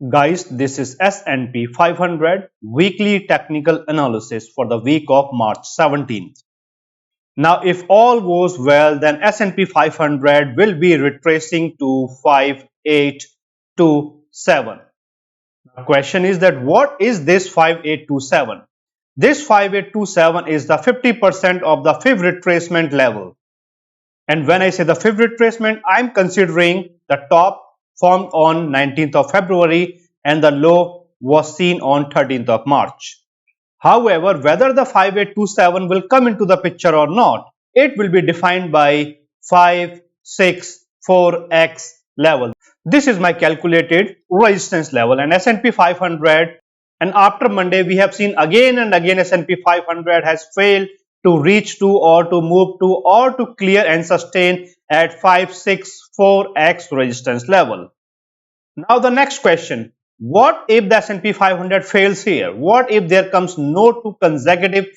Guys, this is S&P 500 weekly technical analysis for the week of March 17th. Now, if all goes well, then S&P 500 will be retracing to 5827. The question is that what is this 5827? This 5827 is the 50% of the fib retracement level. And when I say the fib retracement, I'm considering the top formed on 19th of February and the low was seen on 13th of March. However, whether the 5827 will come into the picture or not, it will be defined by 564x level. This is my calculated resistance level and S&P 500, and after Monday we have seen again and again S&P 500 has failed to reach to or to move to or to clear and sustain at 564x resistance level. Now the next question, what if the S&P 500 fails here? What if there comes no two consecutive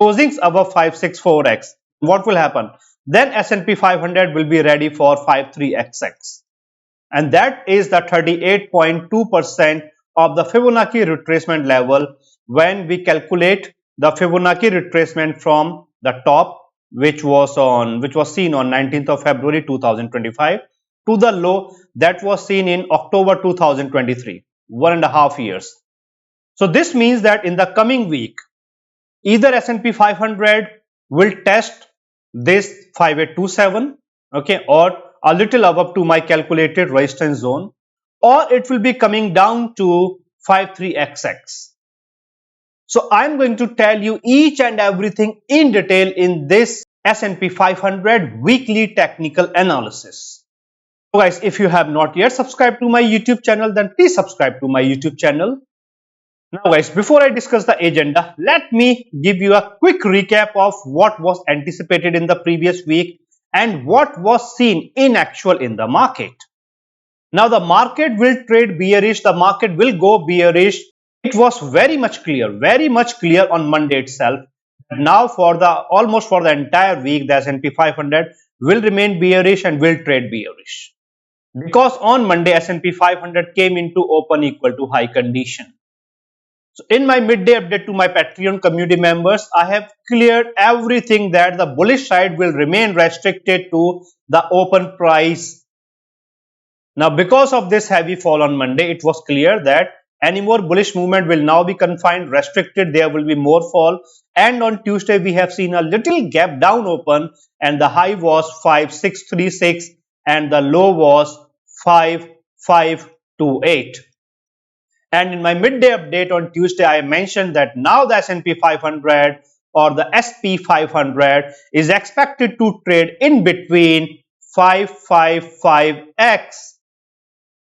closings above 564x? What will happen? Then S&P 500 will be ready for 53xx. And that is the 38.2% of the Fibonacci retracement level when we calculate the Fibonacci retracement from the top which was seen on 19th of February 2025 to the low that was seen in October 2023, 1.5 years. So this means that in the coming week, either S&P 500 will test this 5827, okay, or a little above to my calculated resistance zone, or it will be coming down to 53xx. So I'm going to tell you each and everything in detail in this S&P 500 weekly technical analysis. So guys, if you have not yet subscribed to my YouTube channel, then please subscribe to my YouTube channel. Now guys, before I discuss the agenda, let me give you a quick recap of what was anticipated in the previous week and what was seen in actual in the market. Now the market will trade bearish, the market will go bearish. It was very much clear on Monday itself. Now almost for the entire week, the S&P 500 will remain bearish and will trade bearish. Because on Monday, S&P 500 came into open equal to high condition. So in my midday update to my Patreon community members, I have cleared everything that the bullish side will remain restricted to the open price. Now because of this heavy fall on Monday, it was clear that any more bullish movement will now be confined, restricted, there will be more fall. And on Tuesday, we have seen a little gap down open and the high was 5636 and the low was 5528. And in my midday update on Tuesday, I mentioned that now the S&P 500 or the SP500 is expected to trade in between 555x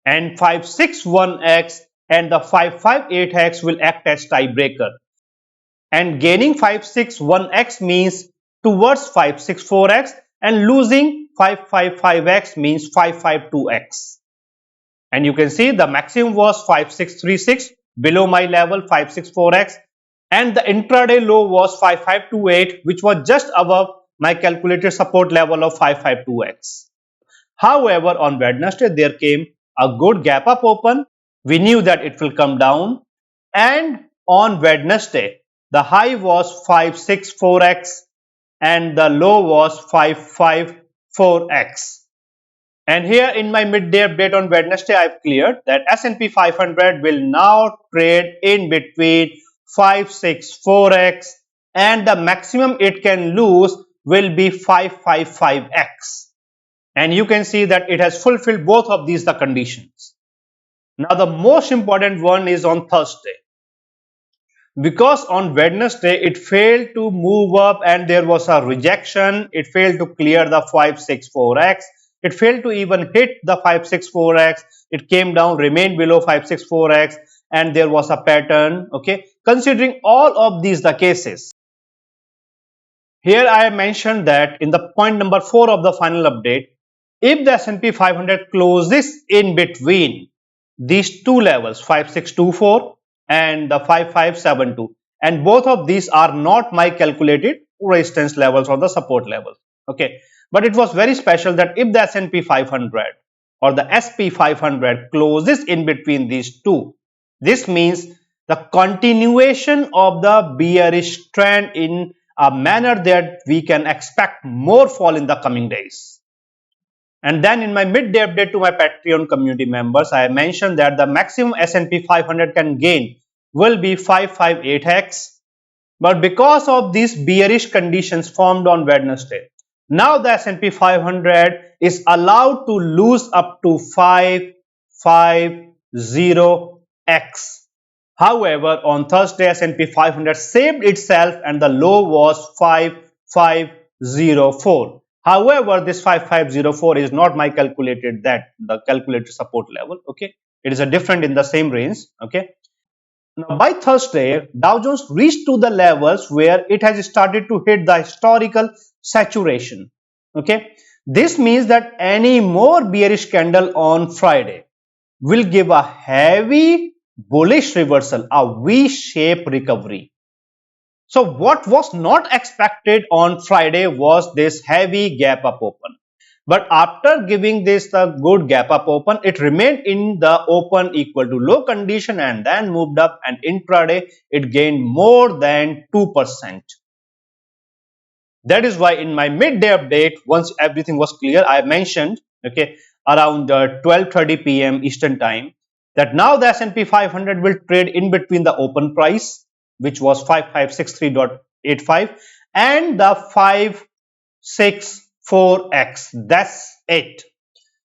and 561x, and the 558x will act as tiebreaker. And gaining 561x means towards 564x and losing 555x means 552x. And you can see the maximum was 5636 below my level 564x, and the intraday low was 5528, which was just above my calculated support level of 552x. However, on Wednesday there came a good gap up open. We knew that it will come down, and on Wednesday the high was 564x and the low was 554x. And here in my midday update on Wednesday, I've cleared that S&P 500 will now trade in between 564x and the maximum it can lose will be 555x. And you can see that it has fulfilled both of these the conditions. Now the most important one is on Thursday. Because on Wednesday it failed to move up and there was a rejection, it failed to clear the 564x. It failed to even hit the 564x. It came down, remained below 564x, and there was a pattern. Okay, considering all of these the cases, here I mentioned that in the point number 4 of the final update, if the S&P 500 closes in between these two levels, 5624 and the 5572, and both of these are not my calculated resistance levels or the support levels. Okay. But it was very special that if the S&P 500 or the SP500 closes in between these two, this means the continuation of the bearish trend in a manner that we can expect more fall in the coming days. And then in my midday update to my Patreon community members, I mentioned that the maximum S&P 500 can gain will be 558x. But because of these bearish conditions formed on Wednesday, now the S&P 500 is allowed to lose up to 550x. However, on Thursday, S&P 500 saved itself and the low was 5504. However, this 5504 is not my calculated the calculated support level. Okay, it is a different in the same range. Okay. Now, by Thursday, Dow Jones reached to the levels where it has started to hit the historical saturation. Okay, this means that any more bearish candle on Friday will give a heavy bullish reversal, a V-shaped recovery. So what was not expected on Friday was this heavy gap up open. But after giving this the good gap up open, it remained in the open equal to low condition and then moved up, and intraday it gained more than 2%. That is why in my midday update, once everything was clear, I mentioned, okay, around 12:30 p.m. Eastern time, that now the S&P 500 will trade in between the open price, which was 5563.85, and the 564x. That's it.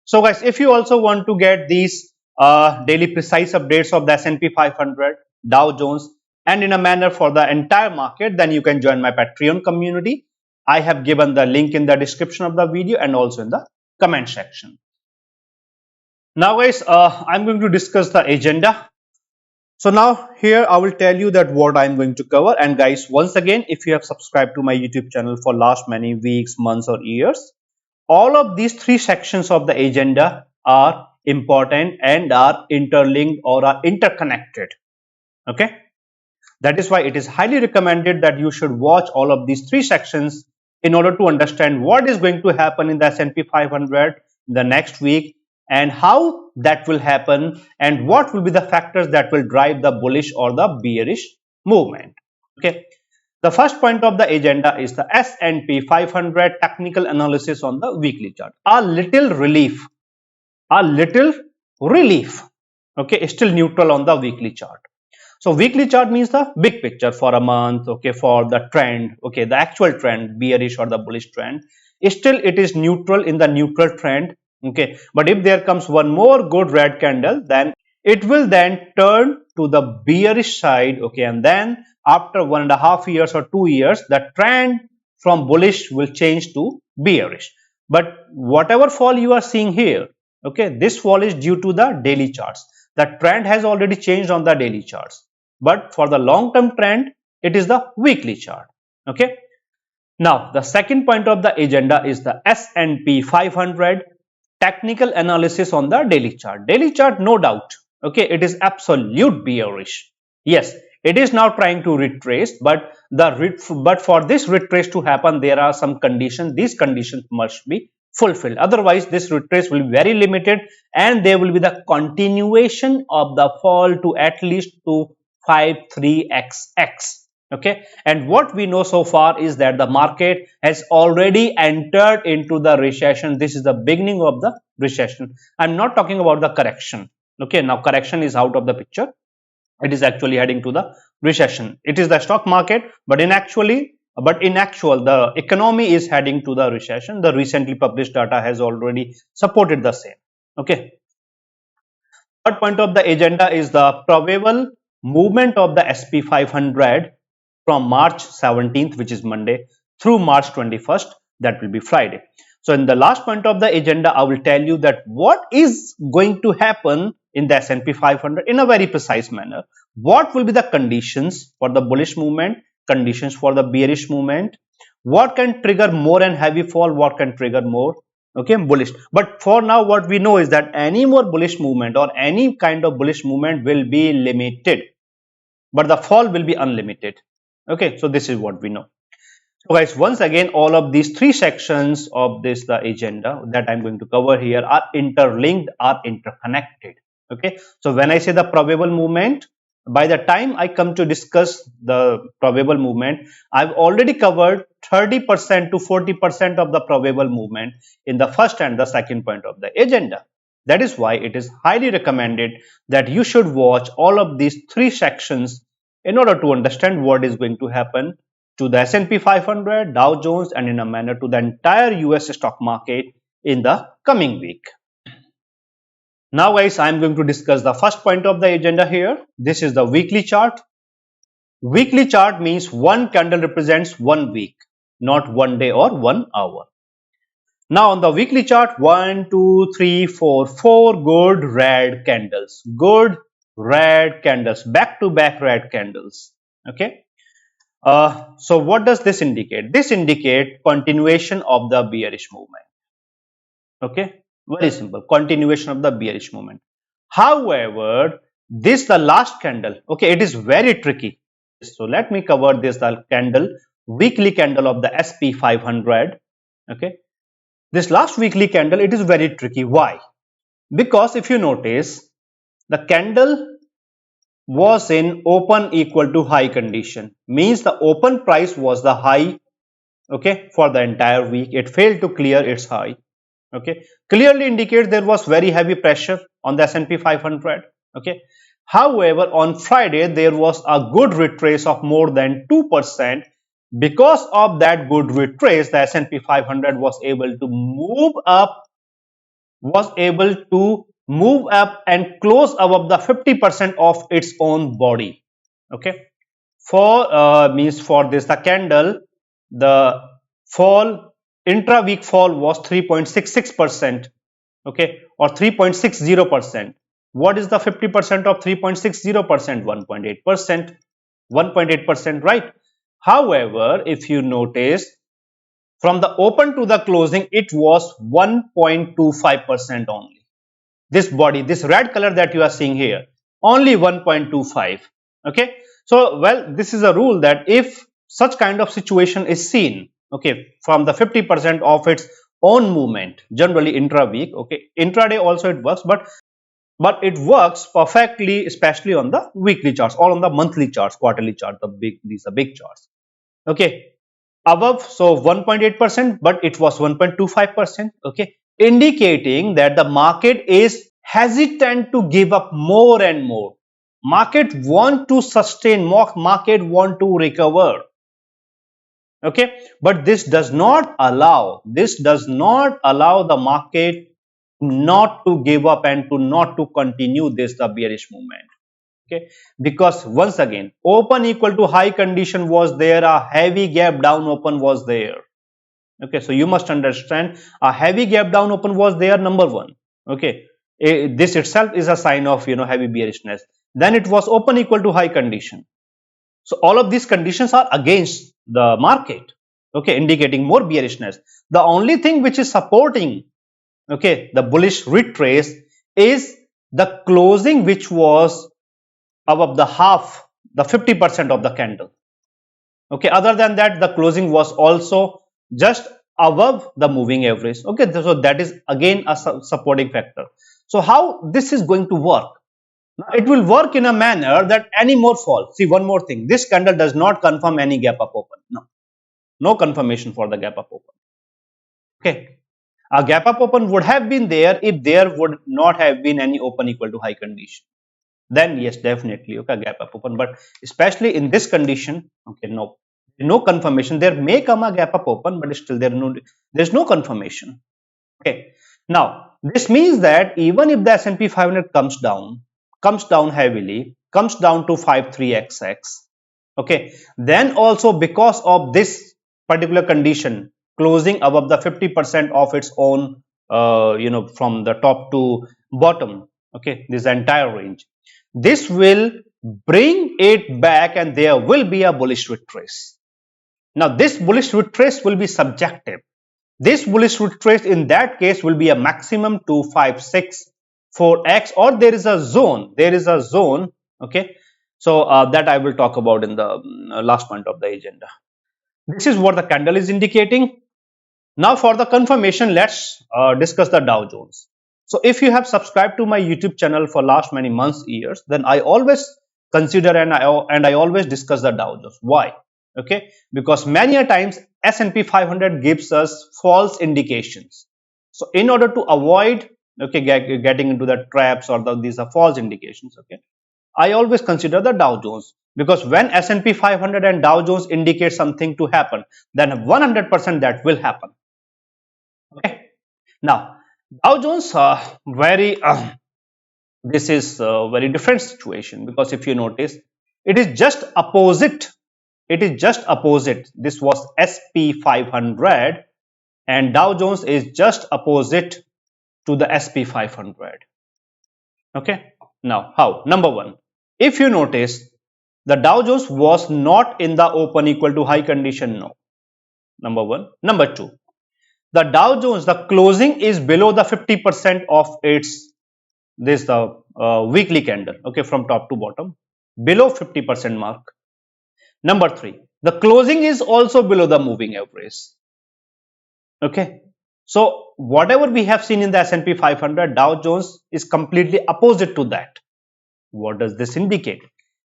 So guys, if you also want to get these daily precise updates of the S&P 500, Dow Jones, and in a manner for the entire market, then you can join my Patreon community. I have given the link in the description of the video and also in the comment section. Now guys, I'm going to discuss the agenda. So now here I will tell you that what I'm going to cover. And guys, once again, if you have subscribed to my YouTube channel for last many weeks, months or years, all of these three sections of the agenda are important and are interlinked or are interconnected. Okay. That is why it is highly recommended that you should watch all of these three sections in order to understand what is going to happen in the S&P 500 the next week and how that will happen and what will be the factors that will drive the bullish or the bearish movement. Okay. The first point of the agenda is the S&P 500 technical analysis on the weekly chart. A little relief. Okay, still neutral on the weekly chart. So weekly chart means the big picture for a month, okay, for the trend, okay, the actual trend, bearish or the bullish trend. Still it is neutral in the neutral trend, okay. But if there comes one more good red candle, then it will then turn to the bearish side, okay, and then after 1.5 years or 2 years, the trend from bullish will change to bearish. But whatever fall you are seeing here, okay, this fall is due to the daily charts. The trend has already changed on the daily charts. But for the long-term trend, it is the weekly chart. Okay. Now, the second point of the agenda is the S&P 500 technical analysis on the daily chart. Daily chart, no doubt. Okay, it is absolute bearish. Yes, it is now trying to retrace, but for this retrace to happen, there are some conditions. These conditions must be fulfilled. Otherwise, this retrace will be very limited, and there will be the continuation of the fall to at least to 53xx. Okay, and what we know so far is that the market has already entered into the recession. This is the beginning of the recession. I'm not talking about the correction. Okay, now correction is out of the picture. It is actually heading to the recession. It is the stock market, but in actual, the economy is heading to the recession. The recently published data has already supported the same. Okay. Third point of the agenda is the probable movement of the SP500 from March 17th, which is Monday, through March 21st, that will be Friday. So in the last point of the agenda, I will tell you that what is going to happen in the S&P 500 in a very precise manner. What will be the conditions for the bullish movement, conditions for the bearish movement, what can trigger more and heavy fall, what can trigger more, okay, bullish. But for now, what we know is that any more bullish movement or any kind of bullish movement will be limited, but the fall will be unlimited. Okay, so this is what we know. So guys, once again, all of these three sections of this the agenda that I'm going to cover here are interlinked, are interconnected. Okay, so when I say the probable movement, by the time I come to discuss the probable movement, I've already covered 30% to 40% of the probable movement in the first and the second point of the agenda. That is why it is highly recommended that you should watch all of these three sections in order to understand what is going to happen to the S&P 500, Dow Jones, and in a manner to the entire US stock market in the coming week. Now guys, I am going to discuss the first point of the agenda here. This is the weekly chart. Weekly chart means one candle represents 1 week, not 1 day or 1 hour. Now on the weekly chart, 1, 2, 3, 4, 4 good red candles. Good red candles, back to back red candles. Okay. So what does this indicate? This indicates continuation of the bearish movement. Okay, very simple, continuation of the bearish movement. However, this the last candle. Okay, it is very tricky. So let me cover this the candle, weekly candle of the SP500. Okay, this last weekly candle, it is very tricky. Why? Because if you notice, the candle was in open equal to high condition, means the open price was the high, okay, for the entire week. It failed to clear its high. Okay, clearly indicates there was very heavy pressure on the S&P 500. Okay, however, on Friday there was a good retrace of more than 2%. Because of that good retrace, the S&P 500 was able to move up, and close above the 50% of its own body. Okay, for this the candle, the fall, intra-week fall was 3.66%, okay, or 3.60%. What is the 50% of 3.60%? 1.8%. 1.8%, right? However, if you notice, from the open to the closing, it was 1.25% only. This body, this red color that you are seeing here, only 1.25. Okay, so well, this is a rule that if such kind of situation is seen, okay, from the 50% of its own movement, generally intra-week, okay, intraday also it works, but it works perfectly, especially on the weekly charts or on the monthly charts, quarterly chart, these are big charts. Okay, above, so 1.8%, but it was 1.25%. Okay, indicating that the market is hesitant to give up more and more. Market want to sustain, market want to recover. Okay, but this does not allow the market not to give up and to not to continue this the bearish movement. Okay, because once again, open equal to high condition was there, a heavy gap down open was there. Okay, so you must understand, a heavy gap down open was there, number one. Okay, this itself is a sign of heavy bearishness. Then it was open equal to high condition. So all of these conditions are against the market, okay, indicating more bearishness. The only thing which is supporting, okay, the bullish retrace is the closing, which was above the half, the 50% of the candle. Okay, other than that, the closing was also just above the moving average. Okay, so that is again a supporting factor. So how this is going to work? Now, it will work in a manner that any more fall. See, one more thing, this candle does not confirm any gap up open. No confirmation for the gap up open. Okay, a gap up open would have been there if there would not have been any open equal to high condition. Then yes, definitely, okay, gap up open, but especially in this condition, okay, no confirmation. There may come a gap up open, but still there's no confirmation. Okay, now this means that even if the S&P 500 comes down heavily, comes down to 53xx, okay, then also because of this particular condition, closing above the 50% of its own, from the top to bottom, okay, this entire range, this will bring it back and there will be a bullish retrace. Now this bullish retrace will be subjective. This bullish retrace in that case will be a maximum 2564x, or there is a zone, okay. So that I will talk about in the last point of the agenda. This is what the candle is indicating. Now for the confirmation, let's discuss the Dow Jones. So if you have subscribed to my YouTube channel for last many months, years, then I always consider and I always discuss the Dow Jones. Why? Okay, because many a times S&P 500 gives us false indications. So in order to avoid getting into the traps or these are false indications, okay, I always consider the Dow Jones, because when S&P 500 and Dow Jones indicate something to happen, then 100% that will happen. Okay. Now, Dow Jones, this is a very different situation, because if you notice, it is just opposite. It is just opposite. This was SP500, and Dow Jones is just opposite to the SP500. Okay. Now, how? Number one, if you notice, the Dow Jones was not in the open equal to high condition. No. Number one. Number two, the Dow Jones, the closing is below the 50% of its weekly candle, okay, from top to bottom, below 50% mark. Number three, the closing is also below the moving average. Okay, so whatever we have seen in the S&P 500, Dow Jones is completely opposite to that. What does this indicate?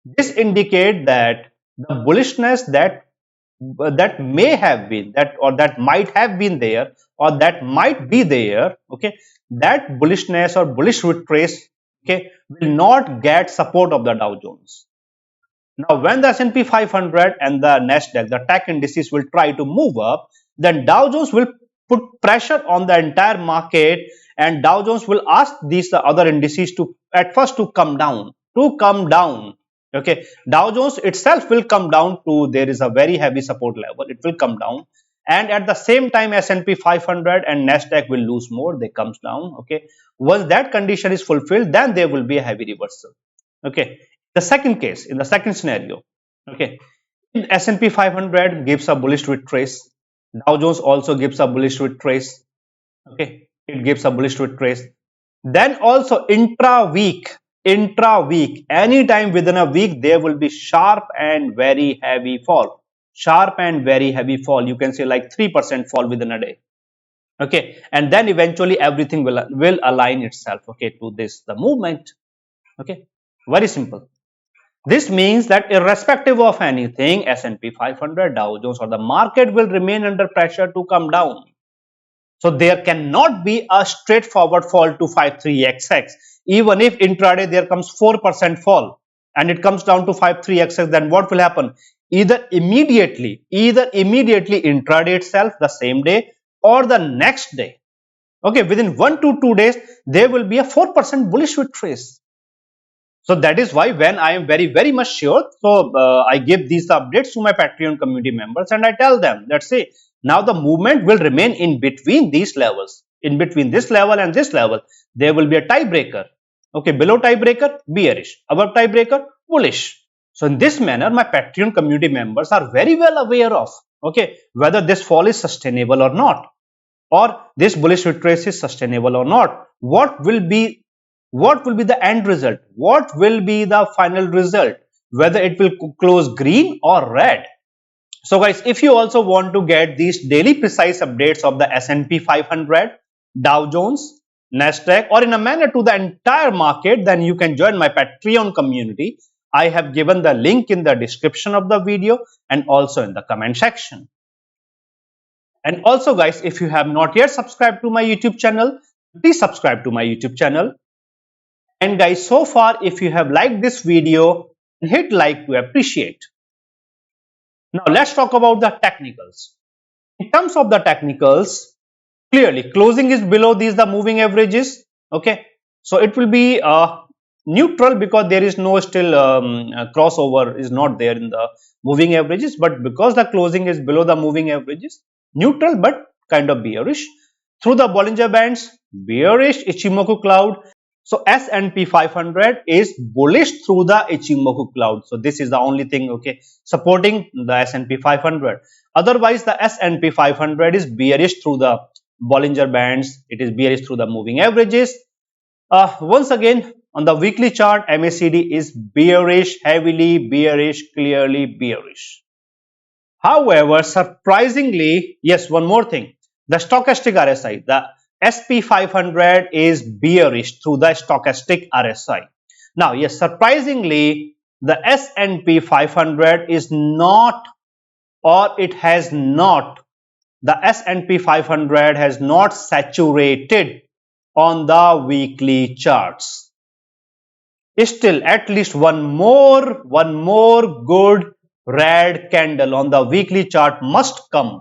This indicates that the bullishness that may have been that might have been there, or that might be there, okay, that bullishness or bullish retrace, okay, will not get support of the Dow Jones. Now when the S&P 500 and the Nasdaq, the tech indices, will try to move up, then Dow Jones will put pressure on the entire market, and Dow Jones will ask these other indices to at first to come down. Okay, Dow Jones itself will come down to, there is a very heavy support level, it will come down, and at the same time S&P 500 and Nasdaq will lose more, they comes down. Okay, once that condition is fulfilled, then there will be a heavy reversal. Okay, the second case, in the second scenario, okay, S&P 500 gives a bullish retrace, Dow Jones also gives a bullish retrace. Okay, it gives a bullish retrace. Then also intra-week, anytime within a week, there will be sharp and very heavy fall. Sharp and very heavy fall. You can say like 3% fall within a day. Okay, and then eventually everything will align itself, okay, to this, the movement. Okay, very simple. This means that irrespective of anything, S&P 500, Dow Jones, or the market will remain under pressure to come down. So there cannot be a straightforward fall to 53xx. Even if intraday there comes 4% fall and it comes down to 53xx, then what will happen? Either immediately intraday itself, the same day, or the next day. Okay, within 1 to 2 days, there will be a 4% bullish retrace. So that is why when I am very much sure, so I give these updates to my Patreon community members, and I tell them that, say, now the movement will remain in between these levels, in between this level and this level. There will be a tiebreaker. Okay, below tiebreaker, bearish, above tiebreaker, bullish. So in this manner, my Patreon community members are very well aware of, okay, whether this fall is sustainable or not, or this bullish retrace is sustainable or not. What will be the end result? What will be the final result? Whether it will close green or red. So guys, if you also want to get these daily precise updates of the S&P 500, Dow Jones, Nasdaq, or in a manner to the entire market, then you can join my Patreon community. I have given the link in the description of the video and also in the comment section. And also guys, if you have not yet subscribed to my YouTube channel, please subscribe to my YouTube channel. And guys, so far, if you have liked this video, hit like to appreciate. Now let's talk about the technicals. In terms of the technicals, clearly closing is below these the moving averages. Okay, so it will be neutral because there is no still crossover is not there in the moving averages, but because the closing is below the moving averages, neutral but kind of bearish. Through the Bollinger Bands, bearish Ichimoku cloud. So S&P 500 is bullish through the Ichimoku cloud. So this is the only thing, okay, supporting the S&P 500. Otherwise, the S&P 500 is bearish through the Bollinger Bands. It is bearish through the moving averages. Once again, on the weekly chart, MACD is bearish, heavily bearish, clearly bearish. However, surprisingly, yes, one more thing. The stochastic RSI, the SP500 is bearish through the stochastic RSI. Now, yes, surprisingly, the S&P 500 is not, or it has not, the S&P 500 has not saturated on the weekly charts. Still, at least one more good red candle on the weekly chart must come.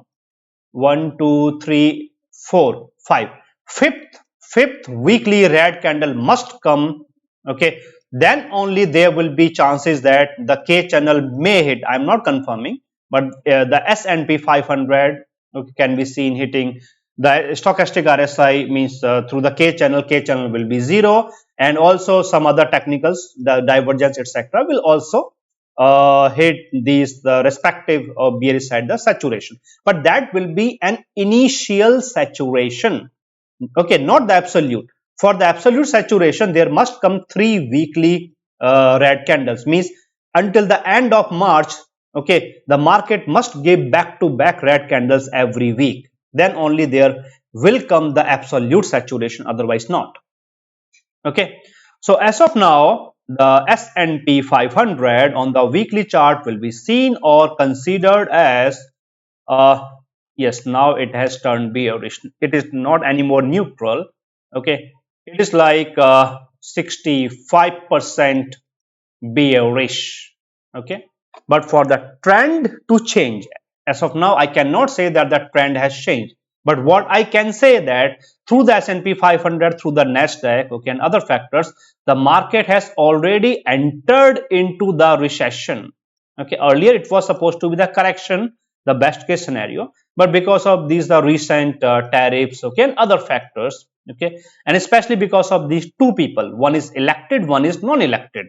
1, 2, 3, 4, 5. Fifth weekly red candle must come. Okay, then only there will be chances that the K channel may hit. I'm not confirming, but the S&P 500 can be seen hitting the stochastic RSI, means through the K channel will be 0, and also some other technicals, the divergence, etc., will also hit these the respective bearish side, the saturation, but that will be an initial saturation. Okay, not the absolute. For the absolute saturation, there must come 3 weekly red candles, means until the end of March. Okay, the market must give back to back red candles every week, then only there will come the absolute saturation, otherwise not. Okay, so as of now, the S&P 500 on the weekly chart will be seen or considered as yes, now it has turned bearish. It is not anymore neutral. Okay, it is like 65% bearish. Okay, but for the trend to change, as of now I cannot say that the trend has changed, but what I can say that through the S&P 500, through the Nasdaq, okay, and other factors, the market has already entered into the recession. Okay, earlier it was supposed to be the correction, the best case scenario, but because of these the recent tariffs, okay, and other factors, okay, and especially because of these two people, one is elected, one is non-elected,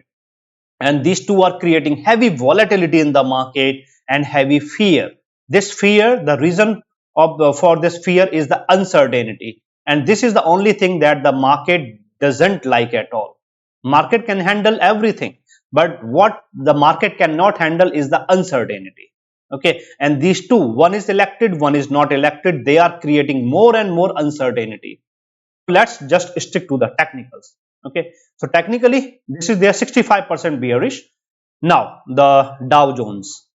and these two are creating heavy volatility in the market and heavy fear. This fear, the reason for this fear is the uncertainty, and this is the only thing that the market doesn't like at all. Market can handle everything, but what the market cannot handle is the uncertainty. Okay, and these two, one is elected, one is not elected, they are creating more and more uncertainty. Let's just stick to the technicals. Okay, so technically this is their 65% bearish. Now the Dow Jones,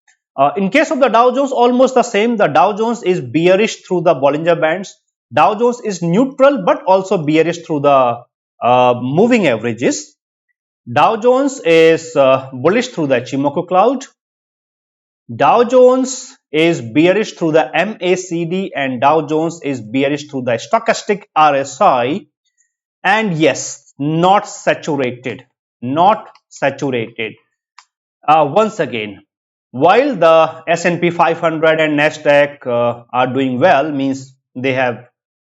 in case of the Dow Jones, almost the same. The Dow Jones is bearish through the Bollinger Bands. Dow Jones is neutral but also bearish through the moving averages. Dow Jones is bullish through the Ichimoku cloud. Dow Jones is bearish through the MACD, and Dow Jones is bearish through the stochastic RSI. And yes, not saturated, not saturated. Once again, while the S&P 500 and Nasdaq are doing well, means they have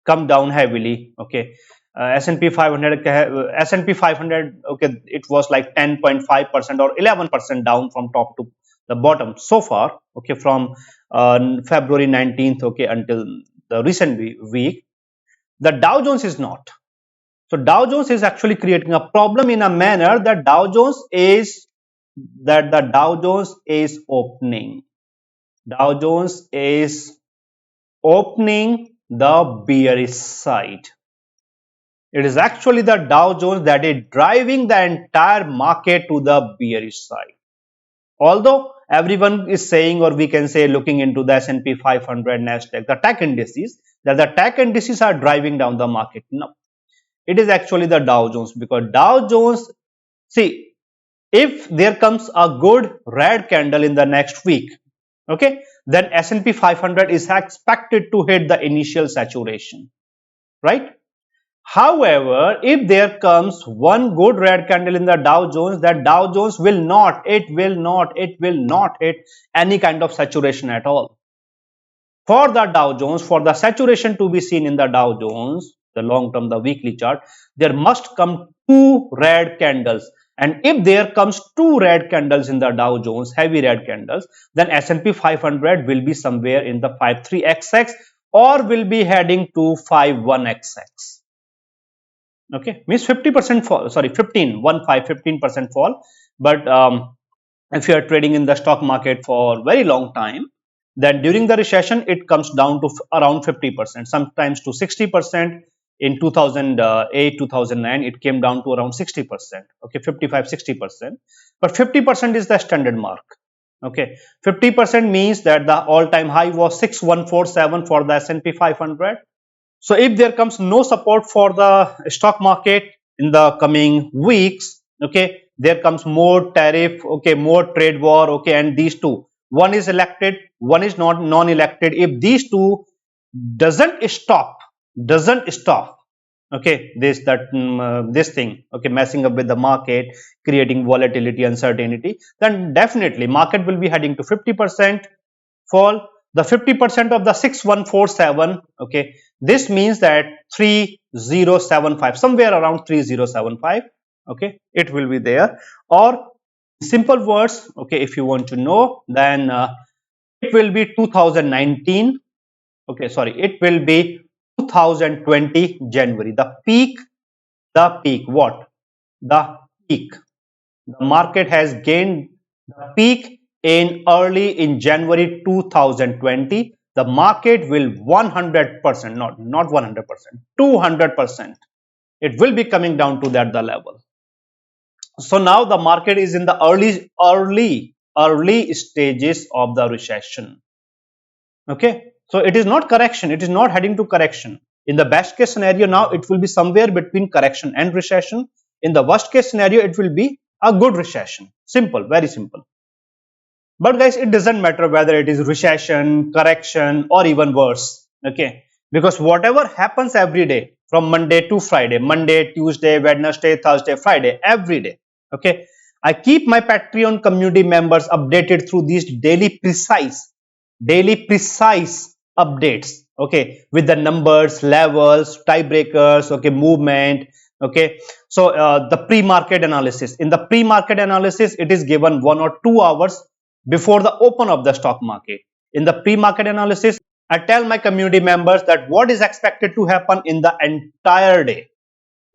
come down heavily. Okay, S&P 500, okay, it was like 10.5% or 11% down from top to the bottom so far. Okay, from February 19th, okay, until the recent week. The Dow Jones is not. So Dow Jones is actually creating a problem in a manner that the Dow Jones is opening. Dow Jones is opening the bearish side. It is actually the Dow Jones that is driving the entire market to the bearish side. Although everyone is saying, or we can say looking into the S&P 500, Nasdaq, the tech indices, that the tech indices are driving down the market. No, it is actually the Dow Jones, because Dow Jones, see, if there comes a good red candle in the next week, okay, then S&P 500 is expected to hit the initial saturation, right? However, if there comes one good red candle in the Dow Jones, that Dow Jones will not hit any kind of saturation at all. For the Dow Jones, for the saturation to be seen in the Dow Jones, the long term, the weekly chart, there must come two red candles. And if there comes two red candles in the Dow Jones, heavy red candles, then S&P 500 will be somewhere in the 53xx or will be heading to 51xx. Okay, means 50% fall, sorry, 15% fall. But if you are trading in the stock market for very long time, Then during the recession, it comes down to around 50%, sometimes to 60%. In 2008, 2009, it came down to around 60%. Okay, 55-60%. But 50% is the standard mark. Okay, 50% means that the all-time high was 6147 for the S&P 500. So if there comes no support for the stock market in the coming weeks, okay, there comes more tariff, okay, more trade war, okay, and these two, one is elected, one is not non-elected. If these two doesn't stop, okay, this thing, okay, messing up with the market, creating volatility, uncertainty, then definitely market will be heading to 50% fall. The 50% of the 6147, okay, this means that 3075, somewhere around 3075, okay, it will be there. Or simple words, okay, if you want to know, then it will be 2019, okay, sorry, it will be 2020 January, the peak, what? The peak. The market has gained the peak in January 2020. The market will 100%, not 100%, 200%. It will be coming down to that the level. So now the market is in the early stages of the recession. Okay, so it is not correction. It is not heading to correction. In the best case scenario, now it will be somewhere between correction and recession. In the worst case scenario, it will be a good recession. Simple, very simple. But guys, it doesn't matter whether it is recession, correction, or even worse. Okay, because whatever happens every day from Monday to Friday, Monday, Tuesday, Wednesday, Thursday, Friday, every day. Okay, I keep my Patreon community members updated through these daily precise updates, okay, with the numbers, levels, tiebreakers, okay, movement, okay. So the pre-market analysis, in the pre-market analysis, it is given 1 or 2 hours before the open of the stock market. In the pre-market analysis, I tell my community members that what is expected to happen in the entire day.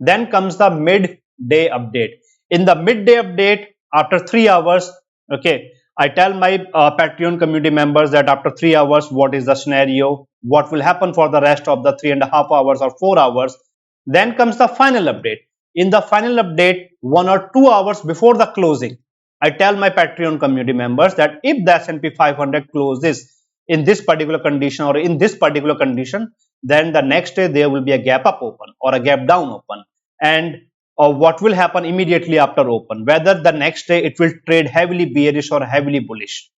Then comes the midday update. In the midday update, after 3 hours, okay, I tell my Patreon community members that after 3 hours, what is the scenario, what will happen for the rest of the 3.5 hours or 4 hours. Then comes the final update. In the final update, 1 or 2 hours before the closing, I tell my Patreon community members that if the S&P 500 closes in this particular condition or in this particular condition, then the next day there will be a gap up open or a gap down open. And what will happen immediately after open, whether the next day it will trade heavily bearish or heavily bullish.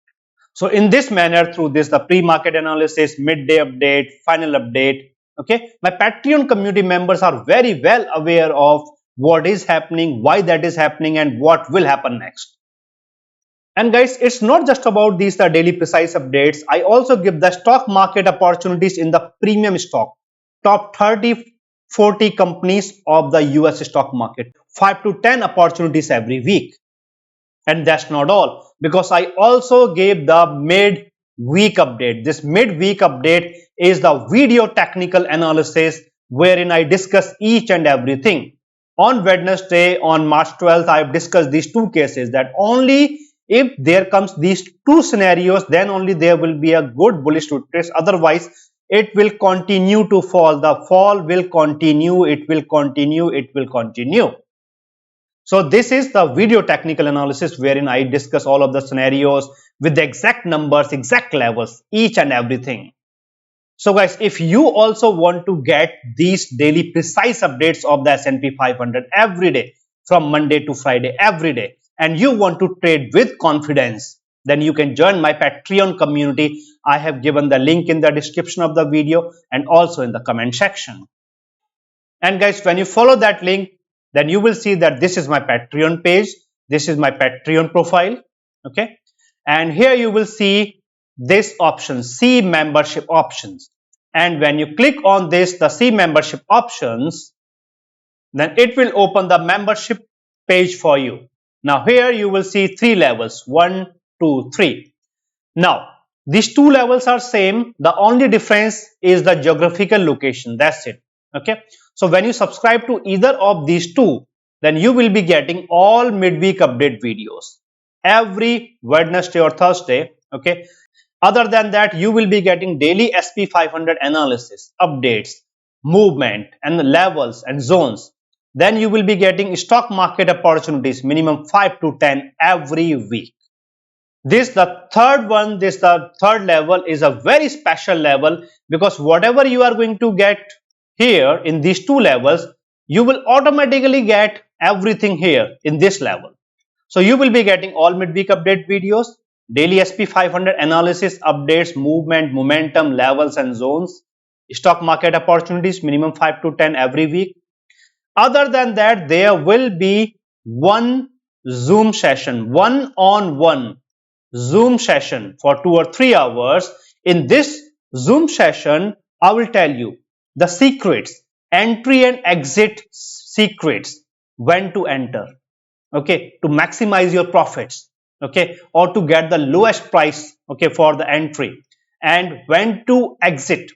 So in this manner, through this, the pre-market analysis, midday update, final update, okay, my Patreon community members are very well aware of what is happening, why that is happening, and what will happen next. And guys, it's not just about these the daily precise updates. I also give the stock market opportunities in the premium stock, top 30-40 companies of the US stock market, 5 to 10 opportunities every week. And that's not all, because I also gave the mid-week update. This mid-week update is the video technical analysis wherein I discuss each and everything. On Wednesday, on March 12th, I've discussed these two cases, that only if there comes these two scenarios, then only there will be a good bullish retrace. Otherwise, it will continue to fall. The fall will continue. It will continue. It will continue. So this is the video technical analysis wherein I discuss all of the scenarios with the exact numbers, exact levels, each and everything. So guys, if you also want to get these daily precise updates of the S&P 500 every day from Monday to Friday every day, and you want to trade with confidence, then you can join my Patreon community. I have given the link in the description of the video and also in the comment section. And guys, when you follow that link, then you will see that this is my Patreon page. This is my Patreon profile. Okay. And here you will see this option, see membership options. And when you click on this, the see membership options, then it will open the membership page for you. Now here you will see 3 levels, 1, 2, 3. Now these 2 levels are same. The only difference is the geographical location. That's it. Okay. So when you subscribe to either of these 2, then you will be getting all midweek update videos every Wednesday or Thursday. Okay. Other than that, you will be getting daily SP500 analysis, updates, movement and the levels and zones. Then you will be getting stock market opportunities, minimum 5 to 10 every week. The third level is a very special level, because whatever you are going to get here in these two levels, you will automatically get everything here in this level. So you will be getting all midweek update videos, daily SP500 analysis, updates, movement, momentum, levels and zones, stock market opportunities, minimum 5 to 10 every week. Other than that, there will be one Zoom session, one-on-one Zoom session for 2 or 3 hours. In this Zoom session, I will tell you the secrets, entry and exit secrets, when to enter, okay, to maximize your profits, okay, or to get the lowest price, okay, for the entry, and when to exit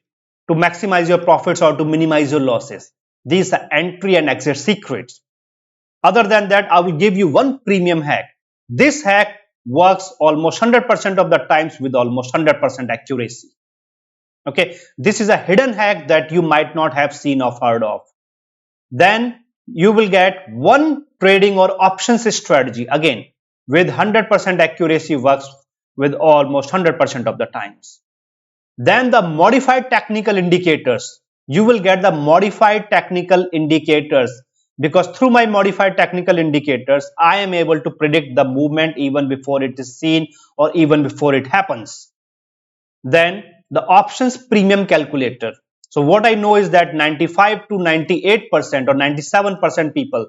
to maximize your profits or to minimize your losses. These are entry and exit secrets. Other than that, I will give you one premium hack. This hack works almost 100% of the times with almost 100% accuracy. Okay, this is a hidden hack that you might not have seen or heard of. Then you will get one trading or options strategy, again with 100% accuracy, works with almost 100% of the times. Then the modified technical indicators. You will get the modified technical indicators, because through my modified technical indicators, I am able to predict the movement even before it is seen or even before it happens. Then the options premium calculator. So what I know is that 95 to 98% or 97% people,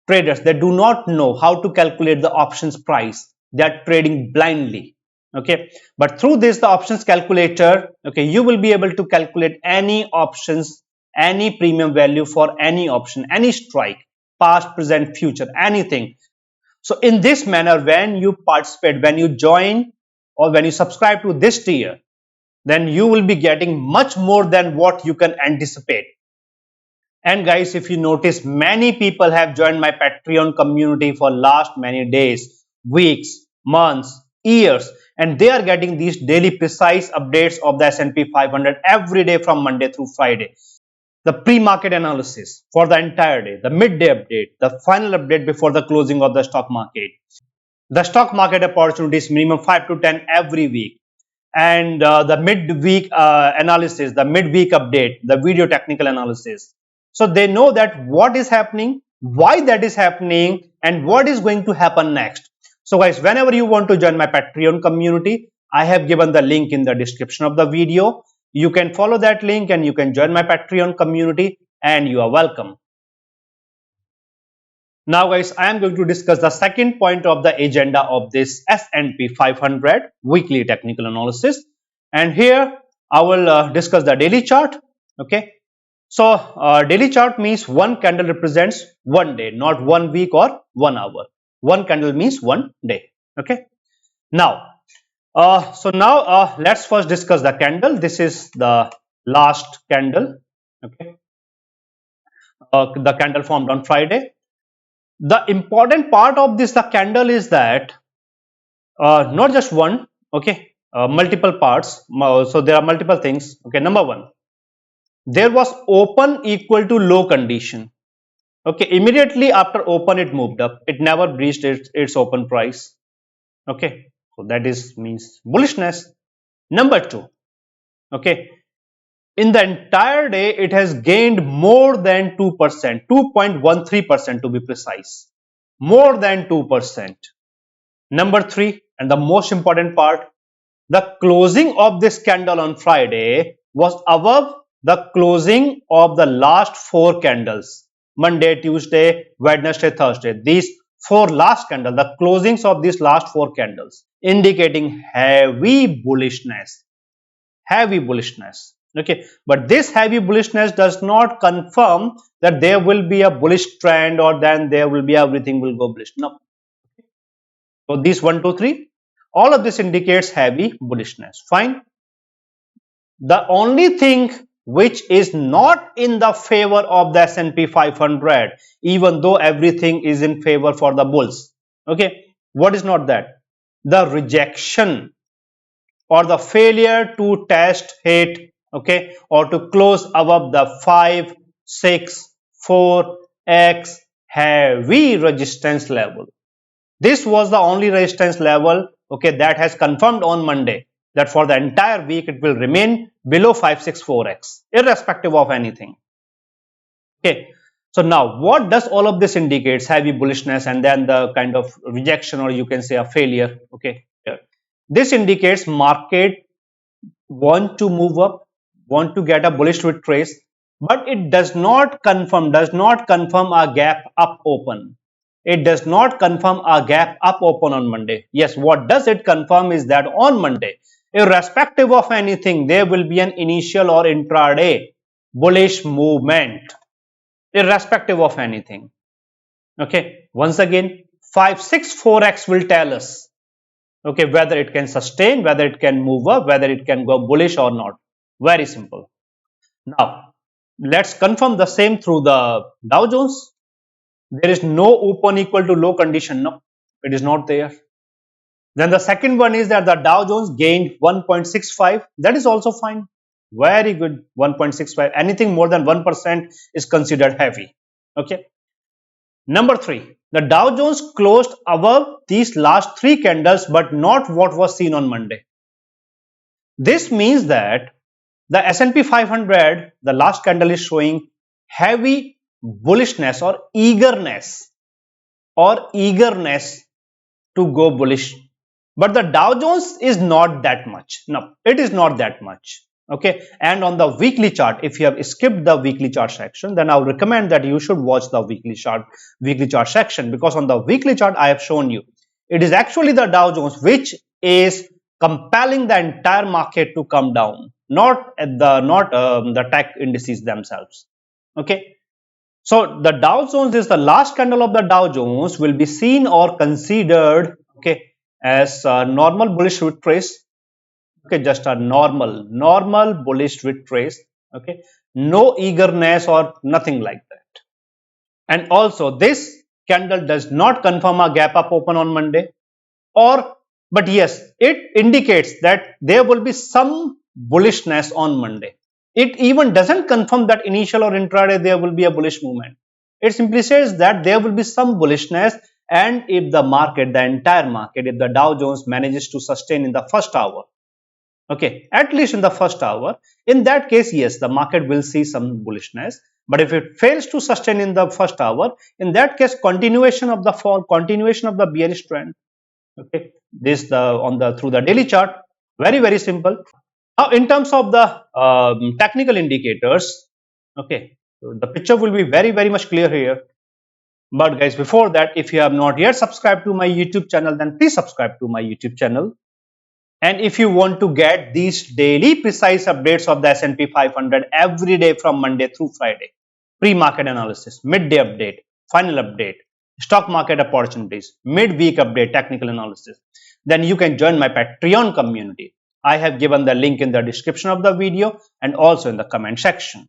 traders, they do not know how to calculate the options price. They are trading blindly. Okay, but through this, the options calculator, okay, you will be able to calculate any options, any premium value for any option, any strike, past, present, future, anything. So in this manner, when you participate, when you join or when you subscribe to this tier, then you will be getting much more than what you can anticipate. And guys, if you notice, many people have joined my Patreon community for last many days, weeks, months, years, and they are getting these daily precise updates of the S&P 500 every day from Monday through Friday. The pre-market analysis for the entire day, the midday update, the final update before the closing of the stock market, the stock market opportunities, minimum 5 to 10 every week, and the midweek analysis, the midweek update, the video technical analysis. So they know that what is happening, why that is happening, and what is going to happen next. So guys, whenever you want to join my Patreon community, I have given the link in the description of the video. You can follow that link and you can join my Patreon community, and you are welcome. Now guys, I am going to discuss the second point of the agenda of this S&P 500 weekly technical analysis, and here I will discuss the daily chart. Okay, so daily chart means one candle represents one day, not 1 week or 1 hour. One candle means one day. Okay, now let's first discuss the candle. This is the last candle. Okay, the candle formed on Friday. The important part of this, the candle, is that not just one, okay, multiple parts. So there are multiple things. Okay, number one, there was open equal to low condition. Okay, immediately after open, it moved up. It never breached its open price. Okay, so that is means bullishness. Number two, okay, in the entire day, it has gained more than 2%, 2.13% to be precise, more than 2%. Number three, and the most important part, the closing of this candle on Friday was above the closing of the last 4 candles, Monday, Tuesday, Wednesday, Thursday. These 4 last candles, the closings of these last 4 candles, indicating heavy bullishness. Heavy bullishness. Okay, but this heavy bullishness does not confirm that there will be a bullish trend or then there will be everything will go bullish. No. So these 1, 2, 3, all of this indicates heavy bullishness. Fine. The only thing which is not in the favor of the S&P 500, even though everything is in favor for the bulls. Okay, what is not that? The rejection or the failure to test hit, okay, or to close above the 5, 6, 4, X heavy resistance level. This was the only resistance level, okay, that has confirmed on Monday that for the entire week it will remain below 564x, irrespective of anything. Okay, so now what does all of this indicates? Heavy bullishness and then the kind of rejection, or you can say a failure. Okay, this indicates market want to move up, want to get a bullish retrace, but it does not confirm a gap up open. It does not confirm a gap up open on Monday. Yes, what does it confirm is that on Monday, irrespective of anything, there will be an initial or intraday bullish movement, irrespective of anything. Okay, once again, 564x will tell us, okay, whether it can sustain, whether it can move up, whether it can go bullish or not. Very simple. Now, let's confirm the same through the Dow Jones. There is no open equal to low condition. No, it is not there. Then the second one is that the Dow Jones gained 1.65. That is also fine. Very good. 1.65. Anything more than 1% is considered heavy. Okay. Number 3. The Dow Jones closed above these last 3 candles, but not what was seen on Monday. This means that the S&P 500, the last candle is showing heavy bullishness or eagerness to go bullish. But the Dow Jones is not that much. No, it is not that much. Okay, and on the weekly chart, if you have skipped the weekly chart section, then I would recommend that you should watch the weekly chart section, because on the weekly chart I have shown you it is actually the Dow Jones which is compelling the entire market to come down, not the tech indices themselves. Okay, so the Dow Jones is the last candle of the Dow Jones will be seen or considered, okay, as a normal bullish retrace. Okay, just a normal bullish retrace. Okay, no eagerness or nothing like that. And also this candle does not confirm a gap up open on Monday, but yes, it indicates that there will be some bullishness on Monday. It even doesn't confirm that initial or intraday there will be a bullish movement. It simply says that there will be some bullishness, and if the market, the entire market, if the Dow Jones manages to sustain in the first hour, okay, at least in the first hour, in that case, yes, the market will see some bullishness. But if it fails to sustain in the first hour, in that case, continuation of the fall, continuation of the bearish trend. Okay, this through the daily chart, very simple. Now, in terms of the technical indicators, okay, so the picture will be very much clear here. But guys, before that, if you have not yet subscribed to my YouTube channel, then please subscribe to my YouTube channel. And if you want to get these daily precise updates of the S&P 500 every day from Monday through Friday, pre-market analysis, midday update, final update, stock market opportunities, mid-week update, technical analysis, then you can join my Patreon community. I have given the link in the description of the video and also in the comment section.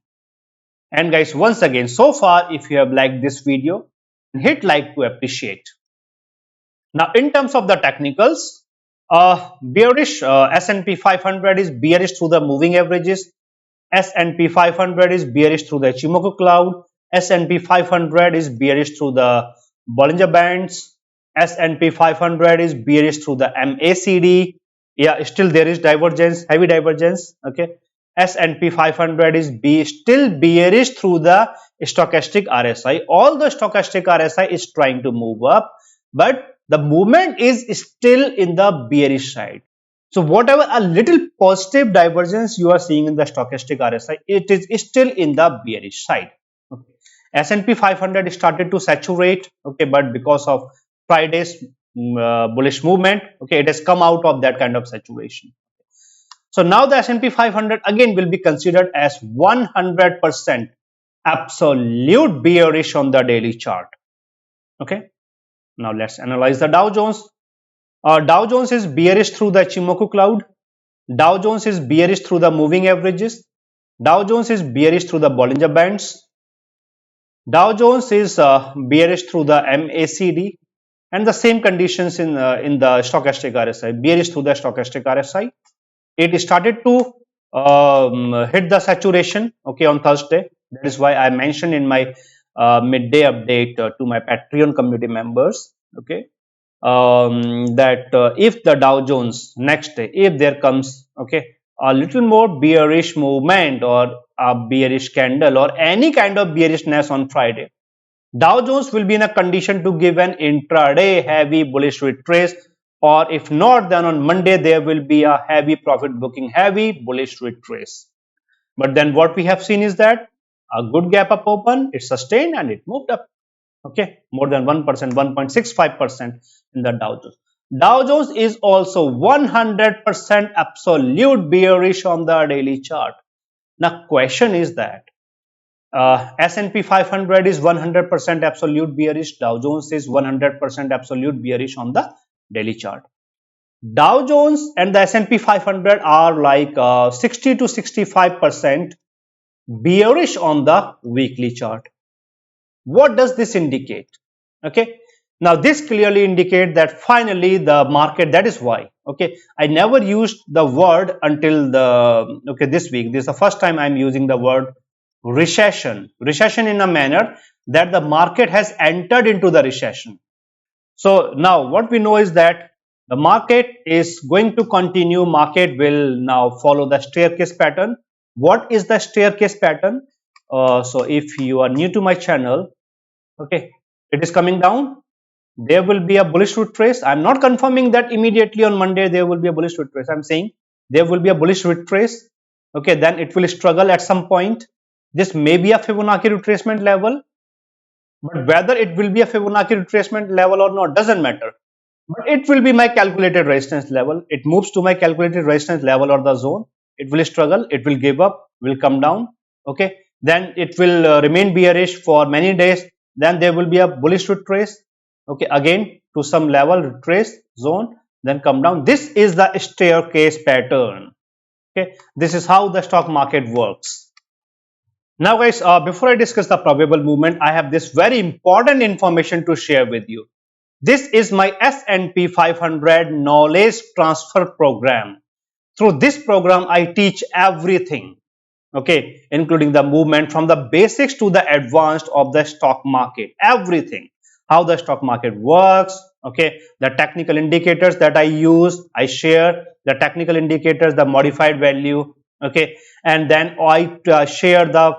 And guys, once again, so far, if you have liked this video, hit like to appreciate. Now, in terms of the technicals, bearish S&P 500 is bearish through the moving averages. S&P 500 is bearish through the Ichimoku cloud. S&P 500 is bearish through the Bollinger Bands. S&P 500 is bearish through the MACD. Yeah, still there is divergence, heavy divergence. Okay, S&P 500 is still bearish through the stochastic RSI. All the stochastic RSI is trying to move up, but the movement is still in the bearish side. So whatever a little positive divergence you are seeing in the stochastic RSI, it is still in the bearish side. Okay. S&P 500 started to saturate, okay, but because of Friday's bullish movement, okay, it has come out of that kind of saturation. So now the S&P 500 again will be considered as 100% absolute bearish on the daily chart. Okay. Now let's analyze the Dow Jones. Dow Jones is bearish through the Ichimoku cloud. Dow Jones is bearish through the moving averages. Dow Jones is bearish through the Bollinger Bands. Dow Jones is bearish through the MACD, and the same conditions in the stochastic RSI, bearish through the stochastic RSI. it started to hit the saturation, okay, on Thursday. That is why I mentioned in my midday update to my Patreon community members, okay, that if the Dow Jones next day, if there comes, okay, a little more bearish movement or a bearish candle or any kind of bearishness on Friday, Dow Jones will be in a condition to give an intraday heavy bullish retrace, or if not, then on Monday there will be a heavy profit booking, heavy bullish retrace. But then what we have seen is that a good gap up open, it sustained and it moved up, okay, more than 1%, 1.65% in the Dow Jones. Dow Jones is also 100% absolute bearish on the daily chart. Now question is that S&P 500 is 100% absolute bearish, Dow Jones is 100% absolute bearish on the daily chart. Dow Jones and the S&P 500 are like 60 to 65% bearish on the weekly chart. What does this indicate? Okay, now this clearly indicates that finally the market, that is why, okay, I never used the word until the, okay, this week. This is the first time I'm using the word recession in a manner that the market has entered into the recession. So now what we know is that the market is going to continue. Market will now follow the staircase pattern. What is the staircase pattern? So if you are new to my channel, okay, it is coming down. There will be a bullish retrace. I'm not confirming that immediately on Monday there will be a bullish retrace. I'm saying there will be a bullish retrace. Okay, then it will struggle at some point. This may be a Fibonacci retracement level, but whether it will be a Fibonacci retracement level or not doesn't matter. But it will be my calculated resistance level. It moves to my calculated resistance level or the zone. It will struggle. It will give up. Will come down. Okay. Then it will remain bearish for many days. Then there will be a bullish retrace. Okay. Again to some level, retrace zone. Then come down. This is the staircase pattern. Okay. This is how the stock market works. Now guys, before I discuss the probable movement, I have this very important information to share with you. This is my S&P 500 knowledge transfer program. Through this program, I teach everything, okay, including the movement from the basics to the advanced of the stock market, everything, how the stock market works, okay, the technical indicators that I use, I share the technical indicators, the modified value, okay, and then I share the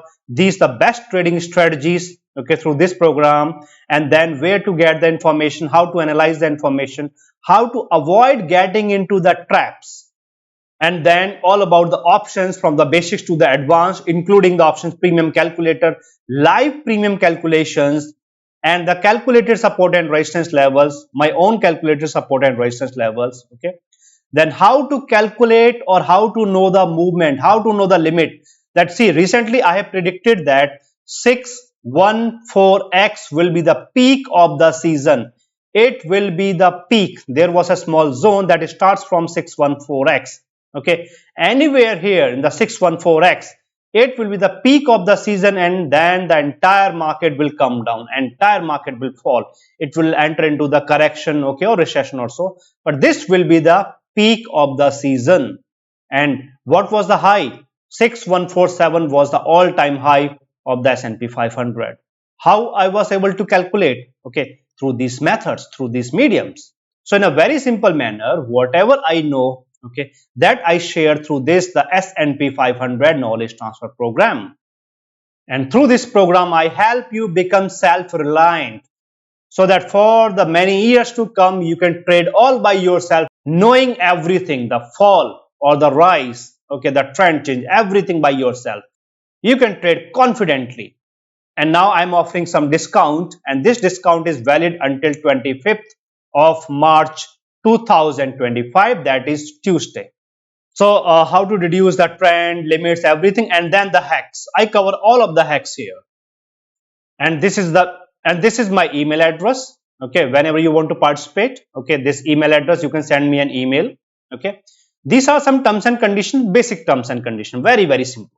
best trading strategies, okay, through this program, and then where to get the information, how to analyze the information, how to avoid getting into the traps, and then all about the options from the basics to the advanced, including the options premium calculator, live premium calculations, and the calculated support and resistance levels, my own calculated support and resistance levels, okay. Then how to calculate or how to know the movement, how to know the limit. That, see, recently I have predicted that 614x will be the peak of the season. It will be the peak. There was a small zone that starts from 614x. Okay, anywhere here in the 614x, it will be the peak of the season, and then the entire market will come down, entire market will fall. It will enter into the correction, okay, or recession or so. But this will be the peak of the season. And what was the high? 6147 was the all-time high of the S&P 500. How I was able to calculate? Okay, through these methods, through these mediums. So in a very simple manner, whatever I know, okay, that I share through this, the S&P 500 knowledge transfer program. And through this program, I help you become self-reliant, so that for the many years to come, you can trade all by yourself, knowing everything, the fall or the rise, okay, the trend change, everything by yourself. You can trade confidently. And now I'm offering some discount, and this discount is valid until 25th of March 2025, that is Tuesday. So how to reduce the trend, limits, everything, and then the hacks. I cover all of the hacks here. And this is my email address. Okay, whenever you want to participate, okay, this email address, you can send me an email. Okay, these are some terms and conditions, basic terms and conditions, very, very simple.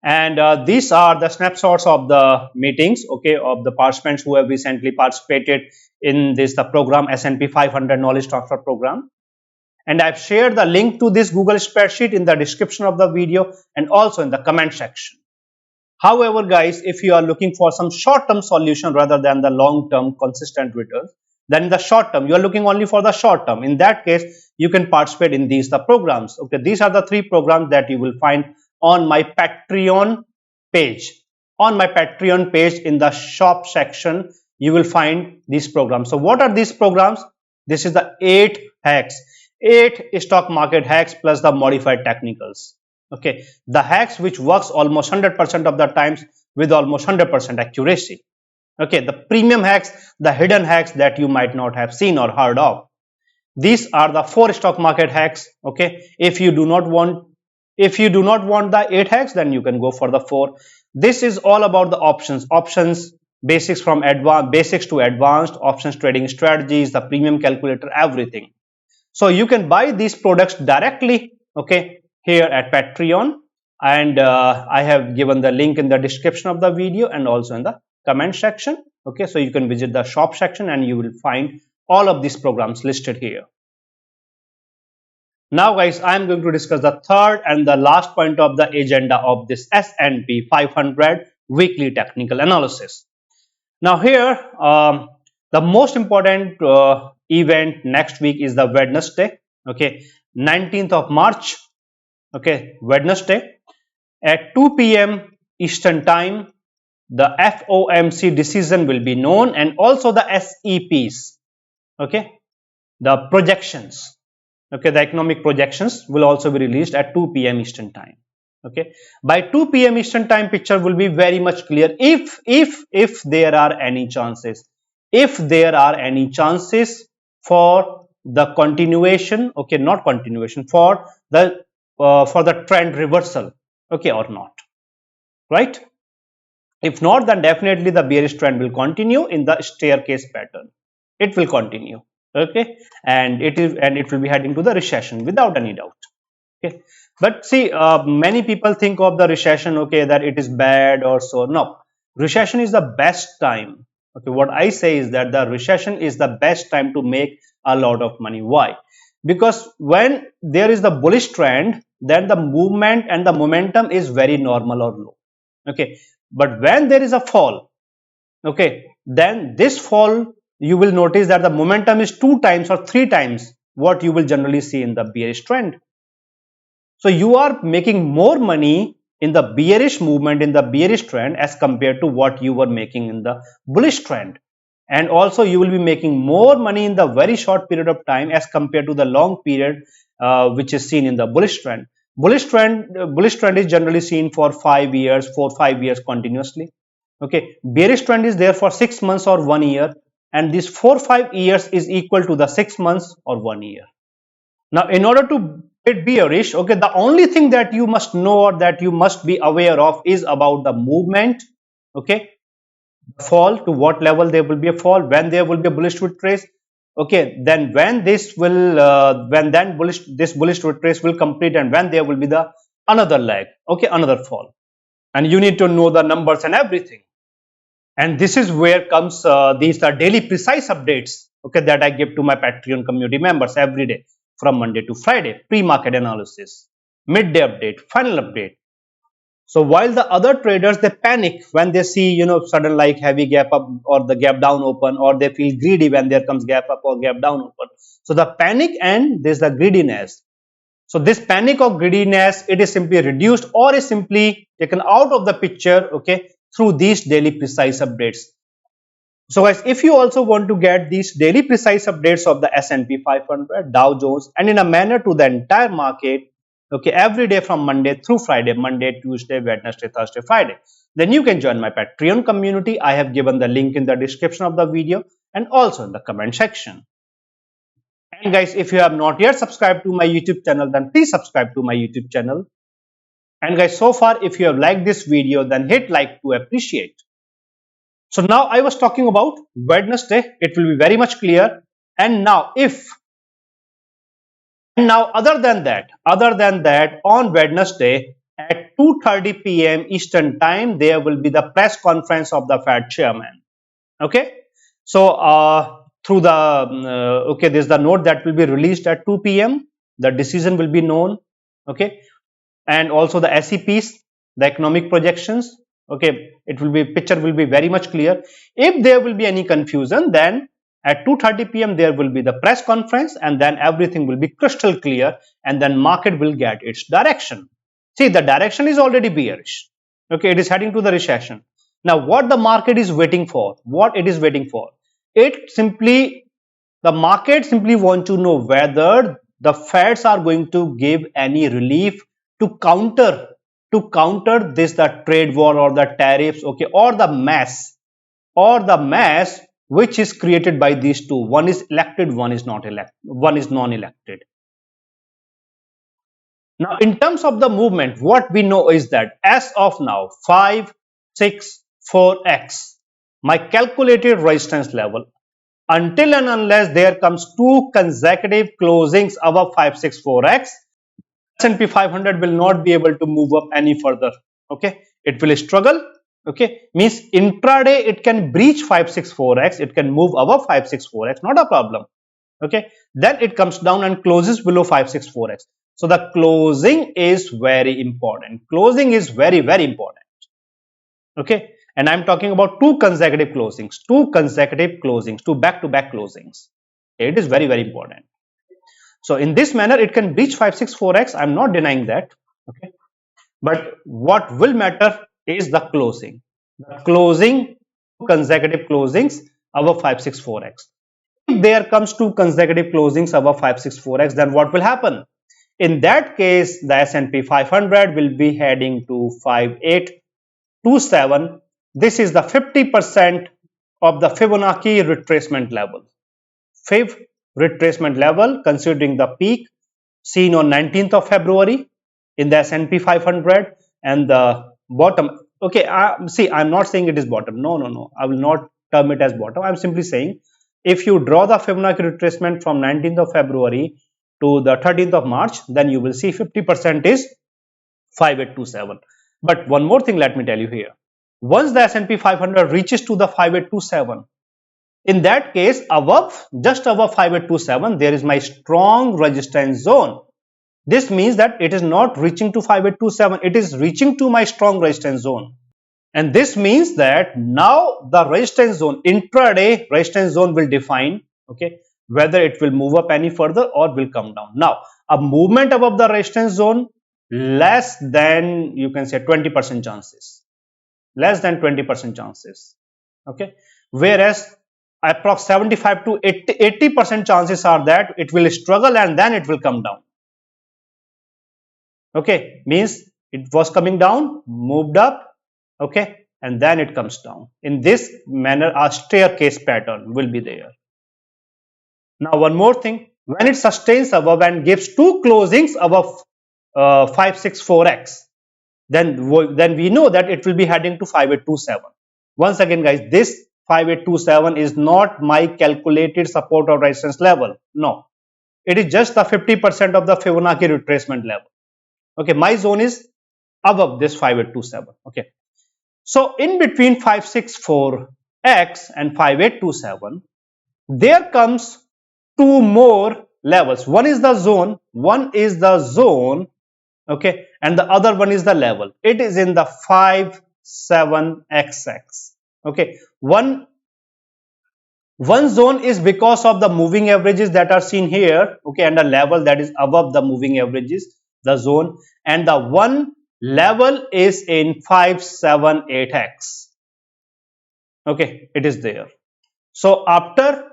And these are the snapshots of the meetings, okay, of the participants who have recently participated in this, the program, S&P 500 knowledge transfer program. and I've shared the link to this Google spreadsheet in the description of the video and also in the comment section. However, guys, if you are looking for some short-term solution rather than the long-term consistent returns, then in the short term, you are looking only for the short term. In that case, you can participate in these programs. Okay, these are the 3 programs that you will find on my Patreon page. On my Patreon page in the shop section, you will find these programs. So what are these programs? This is the 8 hacks, 8 stock market hacks plus the modified technicals. Okay, the hacks which works almost 100% of the times with almost 100% accuracy. Okay, the premium hacks, the hidden hacks that you might not have seen or heard of. These are the 4 stock market hacks. Okay, if you do not want the 8 hacks, then you can go for the 4. This is all about the options basics from basics to advanced options trading strategies, the premium calculator, everything. So you can buy these products directly, okay, here at Patreon, and I have given the link in the description of the video and also in the comment section. Okay, so you can visit the shop section and you will find all of these programs listed here. Now guys, I am going to discuss the third and the last point of the agenda of this S&P 500 weekly technical analysis. Now here, the most important event next week is the Wednesday, okay, 19th of March, okay, Wednesday at 2 p.m. Eastern time. The FOMC decision will be known, and also the SEPs, okay, the projections, okay, the economic projections will also be released at 2 p.m. Eastern time. Okay, by 2 p.m. Eastern time, picture will be very much clear if there are any chances, for the continuation, okay, not continuation, for the trend reversal, okay, or not, right? If not, then definitely the bearish trend will continue in the staircase pattern. It will continue, okay, and it will be heading to the recession without any doubt. Okay, but see, many people think of the recession, okay, that it is bad or so. No, recession is the best time. Okay, what I say is that the recession is the best time to make a lot of money. Why? Because when there is the bullish trend, then the movement and the momentum is very normal or low. Okay, but when there is a fall, okay, then this fall you will notice that the momentum is 2 times or 3 times what you will generally see in the bearish trend. So you are making more money in the bearish movement, in the bearish trend, as compared to what you were making in the bullish trend. And also you will be making more money in the very short period of time as compared to the long period which is seen in the bullish trend. Bullish trend is generally seen for 5 years, 4-5 years continuously. Okay, bearish trend is there for 6 months or 1 year, and this 4-5 years is equal to the 6 months or 1 year. Now, in order to get bearish, okay, the only thing that you must know or that you must be aware of is about the movement. Okay, fall, to what level there will be a fall, when there will be a bullish retrace. Okay, then when this bullish retrace will complete, and when there will be the another leg, okay, another fall, and you need to know the numbers and everything. And this is where comes these are daily precise updates, okay, that I give to my Patreon community members every day from Monday to Friday. Pre-market analysis, midday update, final update. So while the other traders, they panic when they see, sudden like heavy gap up or the gap down open, or they feel greedy when there comes gap up or gap down open. So the panic and there's the greediness. So this panic or greediness, it is simply reduced or is simply taken out of the picture, okay, through these daily precise updates. So guys, if you also want to get these daily precise updates of the S&P 500, Dow Jones, and in a manner to the entire market, okay, every day from Monday through Friday, Monday, Tuesday, Wednesday, Thursday, Friday, then you can join my Patreon community. I have given the link in the description of the video and also in the comment section. And guys, if you have not yet subscribed to my YouTube channel, then please subscribe to my YouTube channel. And guys, so far, if you have liked this video, then hit like to appreciate. So now I was talking about Wednesday. It will be very much clear. And now other than that, on Wednesday at 2:30 p.m. Eastern time, there will be the press conference of the Fed chairman. Okay. So through the there's the note that will be released at 2 p.m. the decision will be known, okay, and also the SEPs, the economic projections, okay, picture will be very much clear. If there will be any confusion, then at 2:30 p.m. there will be the press conference, and then everything will be crystal clear, and then market will get its direction. See, the direction is already bearish, okay, it is heading to the recession. Now what the market is waiting for, the market simply want to know whether the Feds are going to give any relief to counter this, the trade war or the tariffs, okay, or the mess which is created by these two. One is elected, one is not elected, one is non-elected. Now in terms of the movement, what we know is that as of now 564x, my calculated resistance level, until and unless there comes two consecutive closings above 564x, S&P 500 will not be able to move up any further, okay, it will struggle, okay, means intraday it can breach 564x, it can move above 564x, not a problem, okay, then it comes down and closes below 564x. So the closing is very important, very important, okay, and I'm talking about two consecutive closings, two back-to-back closings. It is very important. So in this manner it can breach 564x, I'm not denying that, okay, but what will matter is the closing, consecutive closings above 564x. If there comes two consecutive closings above 564x, then what will happen? In that case, the S&P 500 will be heading to 5827. This is the 50% of the Fibonacci retracement level. Retracement level, considering the peak seen on 19th of February in the S&P 500 and the bottom. Okay, see, I'm not saying it is bottom. No. I will not term it as bottom. I'm simply saying if you draw the Fibonacci retracement from 19th of February to the 13th of March, then you will see 50% is 5827. But one more thing, let me tell you here. Once the S&P 500 reaches to the 5827, in that case, just above 5827, there is my strong resistance zone. This means that it is not reaching to 5827, it is reaching to my strong resistance zone. And this means that now the resistance zone, intraday resistance zone will define, okay, whether it will move up any further or will come down. Now, a movement above the resistance zone, less than, you can say, 20% chances. Less than 20% chances. Okay. Whereas approx 75 to 80% chances are that it will struggle and then it will come down. Okay. Means it was coming down, moved up, okay, and then it comes down. In this manner, a staircase pattern will be there. Now, one more thing, when it sustains above and gives two closings above 564x, then we know that it will be heading to 5827. Once again, guys, this 5827 is not my calculated support or resistance level. No, it is just the 50% of the Fibonacci retracement level. Okay, my zone is above this 5827. Okay, so in between 564x and 5827, there comes two more levels. One is the zone, okay, and the other one is the level. It is in the 57xx. Okay, one zone is because of the moving averages that are seen here, okay, and a level that is above the moving averages, the zone, and the one level is in 578x. Okay, it is there. So after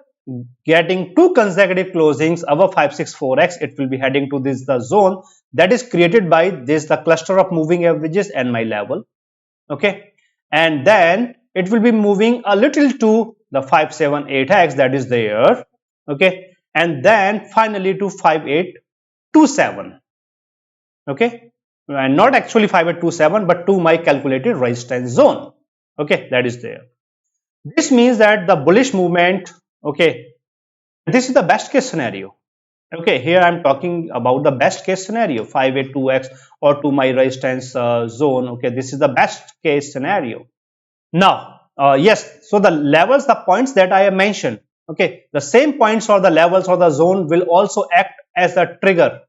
getting two consecutive closings above 564x, it will be heading to this, the zone that is created by this, the cluster of moving averages and my level. Okay, and then it will be moving a little to the 578x that is there. Okay, and then finally to 5827. Okay, and not actually 5827, but to my calculated resistance zone. Okay, that is there. This means that the bullish movement, okay, this is the best case scenario. Okay, here I'm talking about the best case scenario, 582x or to my resistance zone. Okay, this is the best case scenario. Now, yes, so the levels, the points that I have mentioned, okay, the same points or the levels or the zone will also act as a trigger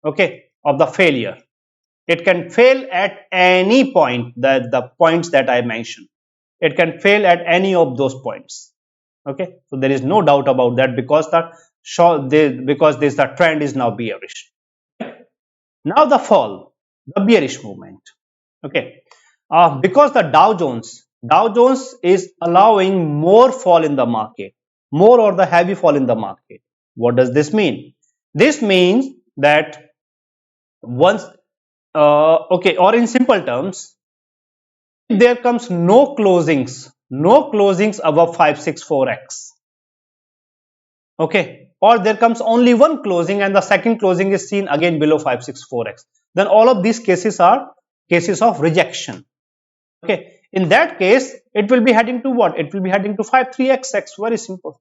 okay, of the failure. It can fail at any point, the points that I mentioned. It can fail at any of those points. Okay, so there is no doubt about that, because because this the trend is now bearish. Now the fall, the bearish movement. Okay, because the Dow Jones is allowing more fall in the market, more or the heavy fall in the market. What does this mean? This means that once, okay, or in simple terms, if there comes no closings above 564x, okay, or there comes only one closing and the second closing is seen again below 564x, then all of these cases are cases of rejection. Okay, in that case, it will be heading to what? It will be heading to 53xx. Very simple.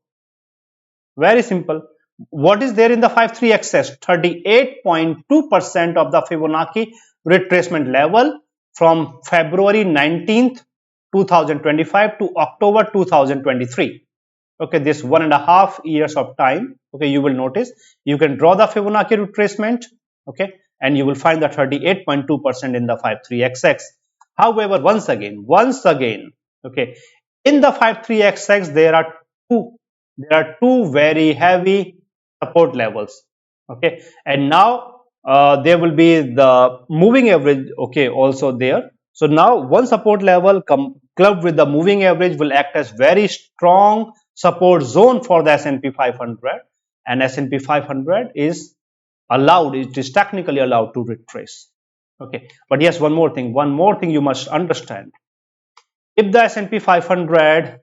Very simple. What is there in the 53xx? 38.2% of the Fibonacci retracement level from February 19th, 2025 to October 2023. Okay, this 1.5 years of time. Okay, you will notice you can draw the Fibonacci retracement. Okay, and you will find the 38.2% in the 53xx. However, once again, okay, in the 53xx there are two very heavy support levels. Okay, and now there will be the moving average. Okay, also there. So now one support level clubbed with the moving average will act as very strong support zone for the S&P 500, and S&P 500 is allowed, it is technically allowed to retrace. Okay, but yes, one more thing you must understand. If the S&P 500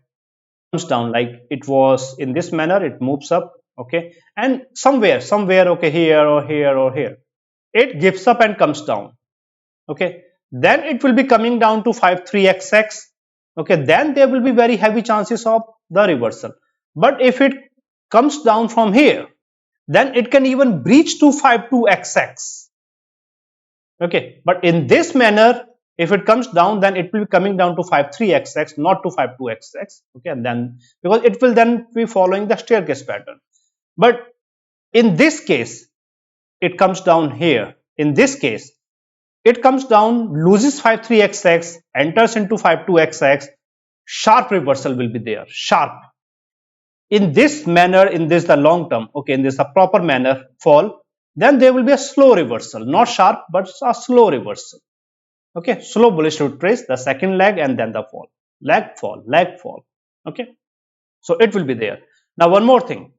comes down like it was in this manner, it moves up, okay, and somewhere, okay, here or here or here, it gives up and comes down, okay, then it will be coming down to 53xx, okay, then there will be very heavy chances of the reversal. But if it comes down from here, then it can even breach to 52xx. Okay, but in this manner, if it comes down, then it will be coming down to 53xx, not to 52xx. Okay, and then because it will then be following the staircase pattern. But in this case, it comes down here. In this case, it comes down, loses 53xx, enters into 52xx, sharp reversal will be there, sharp. In this manner, in this the long term, okay, in this a proper manner fall, then there will be a slow reversal, not sharp, but a slow reversal. Okay, slow bullish retrace, the second leg, and then the fall, leg fall, leg fall. Okay, so it will be there. Now one more thing,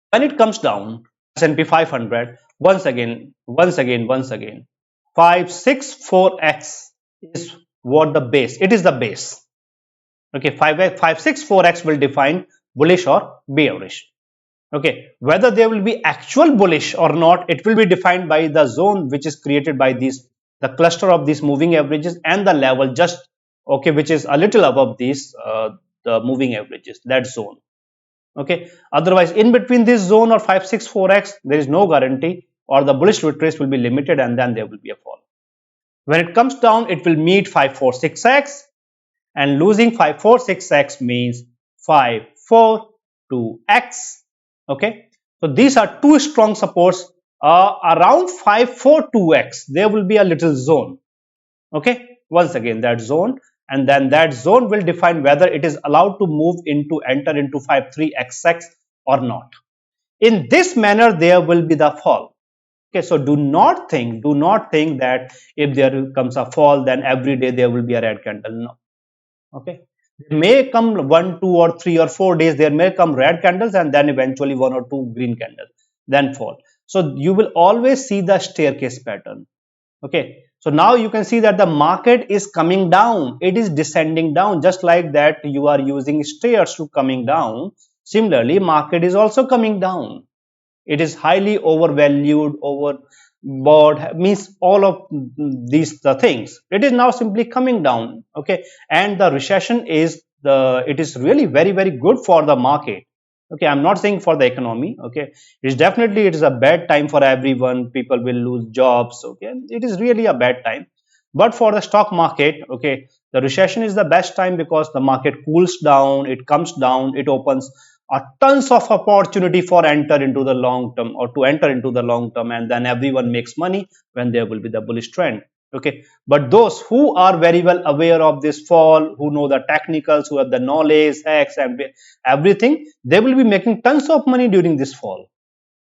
when it comes down, S&P 500, once again 564x is what the base, it is the base. Okay, 564x will define bullish or bearish. Okay, whether there will be actual bullish or not, it will be defined by the zone which is created by these, the cluster of these moving averages, and the level just, okay, which is a little above these the moving averages, that zone. Okay, otherwise in between this zone or 564x there is no guarantee, or the bullish retrace will be limited and then there will be a fall. When it comes down, it will meet 546x, and losing 546x means 542x. Okay, so these are two strong supports. Around 542x there will be a little zone. Okay, once again that zone, and then that zone will define whether it is allowed to enter into 53xx or not. In this manner there will be the fall. Okay, so do not think that if there comes a fall, then every day there will be a red candle. No. Okay, there may come 1, 2 or 3 or 4 days, there may come red candles, and then eventually 1 or 2 green candles, then fall. So you will always see the staircase pattern. Okay, so now you can see that the market is coming down, it is descending down, just like that you are using stairs to coming down. Similarly, market is also coming down. It is highly overvalued, overbought, means all of these the things. It is now simply coming down. Okay, and the recession is it is really very, very good for the market. Okay, I'm not saying for the economy. Okay, it is a bad time for everyone. People will lose jobs. Okay, it is really a bad time. But for the stock market, okay, the recession is the best time, because the market cools down, it comes down, it opens tons of opportunity for enter into the long term or to enter into the long term, and then everyone makes money when there will be the bullish trend. Okay, but those who are very well aware of this fall, who know the technicals, who have the knowledge, hacks and everything, they will be making tons of money during this fall.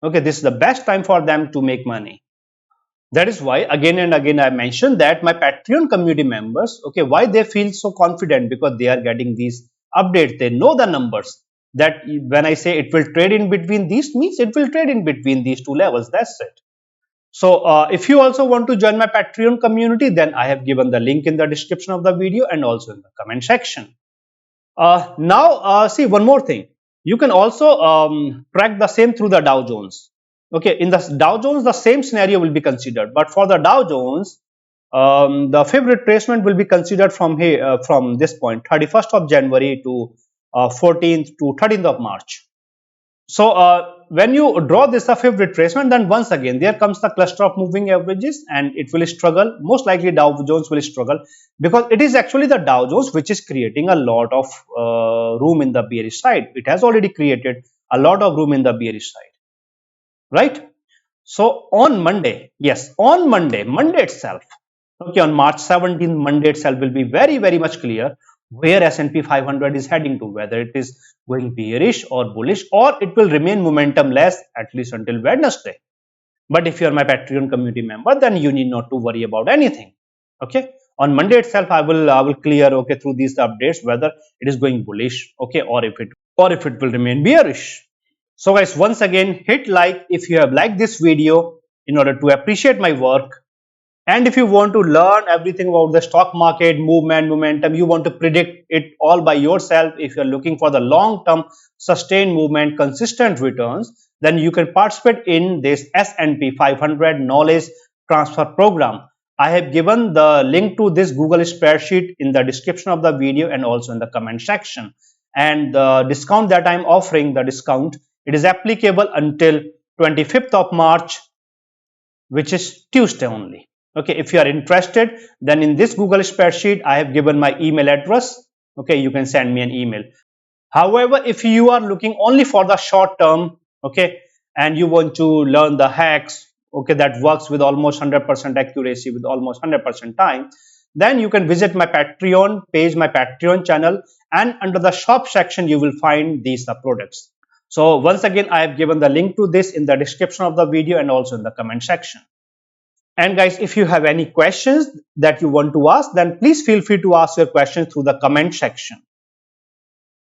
Okay, this is the best time for them to make money. That is why again and again I mentioned that my Patreon community members, okay, why they feel so confident, because they are getting these updates. They know the numbers, that when I say it will trade in between these, means it will trade in between these two levels. That's it. So if you also want to join my Patreon community, then I have given the link in the description of the video and also in the comment section. Now see one more thing. You can also track the same through the Dow Jones. Okay, in the Dow Jones, the same scenario will be considered, but for the Dow Jones, the fib retracement will be considered from here, from this point, 31st of January to 14th to 13th of March. So when you draw this fib retracement, then once again there comes the cluster of moving averages, and it will struggle. Most likely Dow Jones will struggle, because it is actually the Dow Jones which is creating a lot of room in the bearish side. It has already created a lot of room in the bearish side, right? So on Monday, yes, on Monday itself, okay, on March 17th, Monday itself will be very, very much clear where S&P 500 is heading to, whether it is going bearish or bullish, or it will remain momentumless at least until Wednesday. But if you are my Patreon community member, then you need not to worry about anything. Okay, on Monday itself, I will clear, okay, through these updates whether it is going bullish, okay, or if it will remain bearish. So guys, once again, hit like if you have liked this video in order to appreciate my work. And if you want to learn everything about the stock market, movement, momentum, you want to predict it all by yourself, if you're looking for the long-term sustained movement, consistent returns, then you can participate in this S&P 500 Knowledge Transfer Program. I have given the link to this Google spreadsheet in the description of the video and also in the comment section. And the discount that I'm offering, it is applicable until 25th of March, which is Tuesday only. Okay, if you are interested, then in this Google spreadsheet, I have given my email address. Okay, you can send me an email. However, if you are looking only for the short term, okay, and you want to learn the hacks, okay, that works with almost 100% accuracy, with almost 100% time, then you can visit my Patreon page, my Patreon channel, and under the shop section, you will find these products. So once again, I have given the link to this in the description of the video and also in the comment section. And guys, if you have any questions that you want to ask, then please feel free to ask your questions through the comment section.